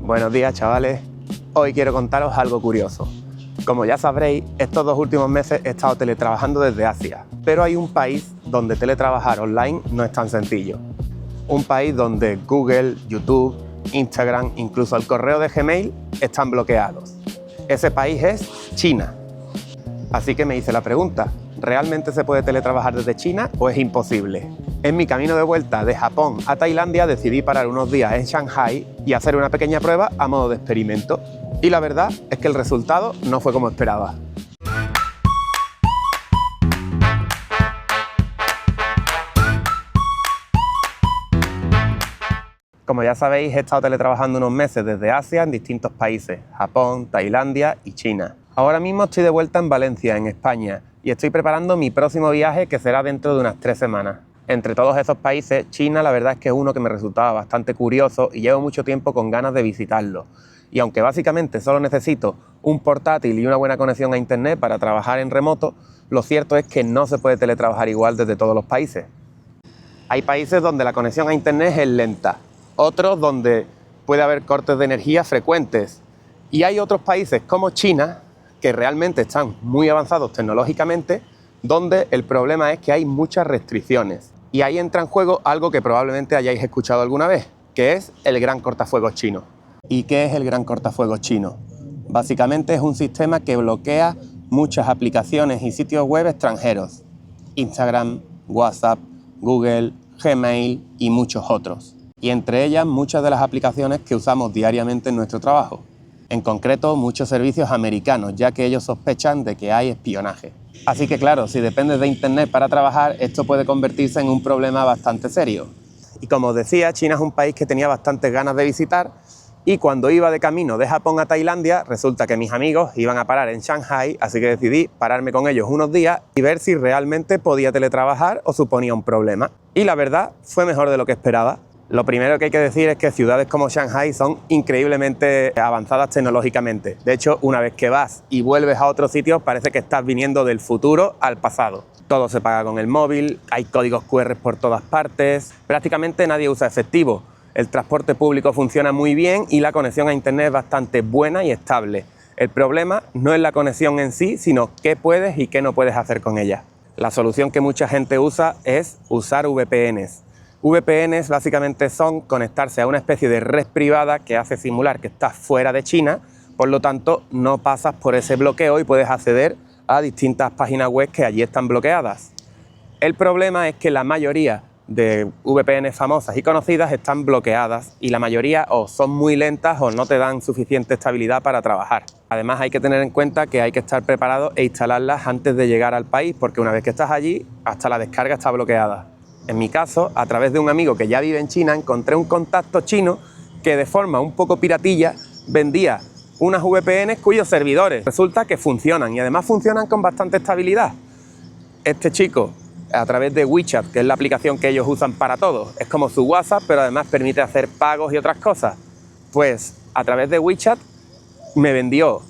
Buenos días, chavales. Hoy quiero contaros algo curioso. Como ya sabréis, estos 2 últimos meses he estado teletrabajando desde Asia, pero hay un país donde teletrabajar online no es tan sencillo. Un país donde Google, YouTube, Instagram, incluso el correo de Gmail están bloqueados. Ese país es China. Así que me hice la pregunta, ¿realmente se puede teletrabajar desde China o es imposible? En mi camino de vuelta de Japón a Tailandia decidí parar unos días en Shanghai y hacer una pequeña prueba a modo de experimento. Y la verdad es que el resultado no fue como esperaba. Como ya sabéis, he estado teletrabajando unos meses desde Asia en distintos países, Japón, Tailandia y China. Ahora mismo estoy de vuelta en Valencia, en España, y estoy preparando mi próximo viaje que será dentro de unas 3 semanas. Entre todos esos países, China la verdad es que es uno que me resultaba bastante curioso y llevo mucho tiempo con ganas de visitarlo. Y aunque básicamente solo necesito un portátil y una buena conexión a internet para trabajar en remoto, lo cierto es que no se puede teletrabajar igual desde todos los países. Hay países donde la conexión a internet es lenta, otros donde puede haber cortes de energía frecuentes, y hay otros países como China que realmente están muy avanzados tecnológicamente, donde el problema es que hay muchas restricciones. Y ahí entra en juego algo que probablemente hayáis escuchado alguna vez, que es el Gran Cortafuegos chino. ¿Y qué es el Gran Cortafuegos chino? Básicamente es un sistema que bloquea muchas aplicaciones y sitios web extranjeros. Instagram, WhatsApp, Google, Gmail y muchos otros. Y entre ellas muchas de las aplicaciones que usamos diariamente en nuestro trabajo. En concreto, muchos servicios americanos, ya que ellos sospechan de que hay espionaje. Así que claro, si dependes de internet para trabajar, esto puede convertirse en un problema bastante serio. Y como os decía, China es un país que tenía bastantes ganas de visitar, y cuando iba de camino de Japón a Tailandia, resulta que mis amigos iban a parar en Shanghai, así que decidí pararme con ellos unos días y ver si realmente podía teletrabajar o suponía un problema. Y la verdad, fue mejor de lo que esperaba. Lo primero que hay que decir es que ciudades como Shanghai son increíblemente avanzadas tecnológicamente. De hecho, una vez que vas y vuelves a otros sitios, parece que estás viniendo del futuro al pasado. Todo se paga con el móvil, hay códigos QR por todas partes, prácticamente nadie usa efectivo. El transporte público funciona muy bien y la conexión a internet es bastante buena y estable. El problema no es la conexión en sí, sino qué puedes y qué no puedes hacer con ella. La solución que mucha gente usa es usar VPNs. VPNs básicamente son conectarse a una especie de red privada que hace simular que estás fuera de China, por lo tanto no pasas por ese bloqueo y puedes acceder a distintas páginas web que allí están bloqueadas. El problema es que la mayoría de VPNs famosas y conocidas están bloqueadas y la mayoría o son muy lentas o no te dan suficiente estabilidad para trabajar. Además hay que tener en cuenta que hay que estar preparado e instalarlas antes de llegar al país, porque una vez que estás allí, hasta la descarga está bloqueada. En mi caso, a través de un amigo que ya vive en China, encontré un contacto chino que de forma un poco piratilla vendía unas VPNs cuyos servidores resulta que funcionan y además funcionan con bastante estabilidad. Este chico, a través de WeChat, que es la aplicación que ellos usan para todo, es como su WhatsApp, pero además permite hacer pagos y otras cosas. Pues a través de WeChat me vendió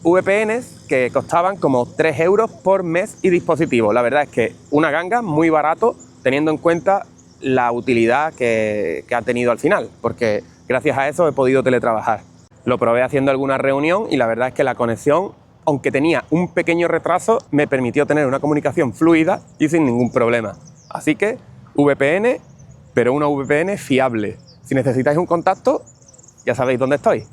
VPNs que costaban como 3 euros por mes y dispositivo. La verdad es que una ganga, muy barato, teniendo en cuenta la utilidad que ha tenido al final, porque gracias a eso he podido teletrabajar. Lo probé haciendo alguna reunión y la verdad es que la conexión, aunque tenía un pequeño retraso, me permitió tener una comunicación fluida y sin ningún problema. Así que VPN, pero una VPN fiable. Si necesitáis un contacto, ya sabéis dónde estoy.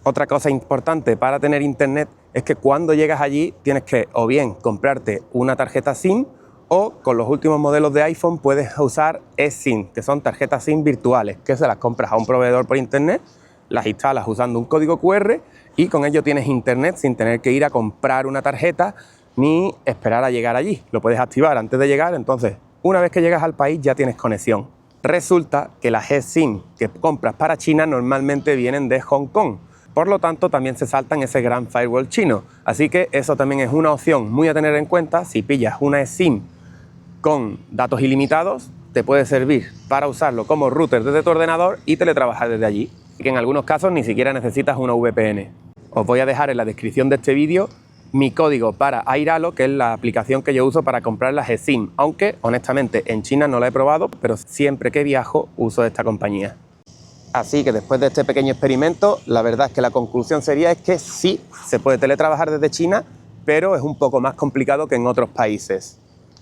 Otra cosa importante para tener internet es que cuando llegas allí tienes que o bien comprarte una tarjeta SIM o con los últimos modelos de iPhone puedes usar eSIM, que son tarjetas SIM virtuales, que se las compras a un proveedor por internet, las instalas usando un código QR y con ello tienes internet sin tener que ir a comprar una tarjeta ni esperar a llegar allí. Lo puedes activar antes de llegar, entonces una vez que llegas al país ya tienes conexión. Resulta que las eSIM que compras para China normalmente vienen de Hong Kong. Por lo tanto, también se saltan ese gran firewall chino. Así que eso también es una opción muy a tener en cuenta. Si pillas una eSIM con datos ilimitados, te puede servir para usarlo como router desde tu ordenador y teletrabajar desde allí. Y que en algunos casos ni siquiera necesitas una VPN. Os voy a dejar en la descripción de este vídeo mi código para Airalo, que es la aplicación que yo uso para comprar las eSIM. Aunque, honestamente, en China no la he probado, pero siempre que viajo uso esta compañía. Así que después de este pequeño experimento, la verdad es que la conclusión sería es que sí, se puede teletrabajar desde China, pero es un poco más complicado que en otros países.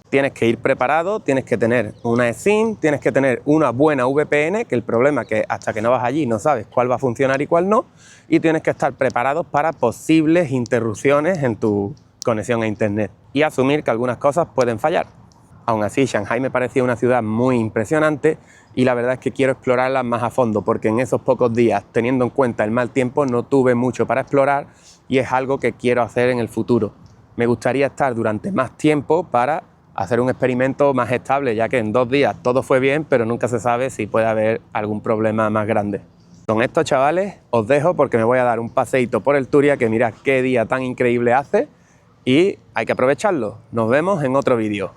Tienes que ir preparado, tienes que tener una eSIM, tienes que tener una buena VPN, que el problema es que hasta que no vas allí no sabes cuál va a funcionar y cuál no, y tienes que estar preparados para posibles interrupciones en tu conexión a internet y asumir que algunas cosas pueden fallar. Aún así, Shanghái me parecía una ciudad muy impresionante y la verdad es que quiero explorarla más a fondo porque en esos pocos días, teniendo en cuenta el mal tiempo, no tuve mucho para explorar y es algo que quiero hacer en el futuro. Me gustaría estar durante más tiempo para hacer un experimento más estable, ya que en 2 días todo fue bien, pero nunca se sabe si puede haber algún problema más grande. Con esto, chavales, os dejo porque me voy a dar un paseíto por el Turia, que mirad qué día tan increíble hace y hay que aprovecharlo. Nos vemos en otro vídeo.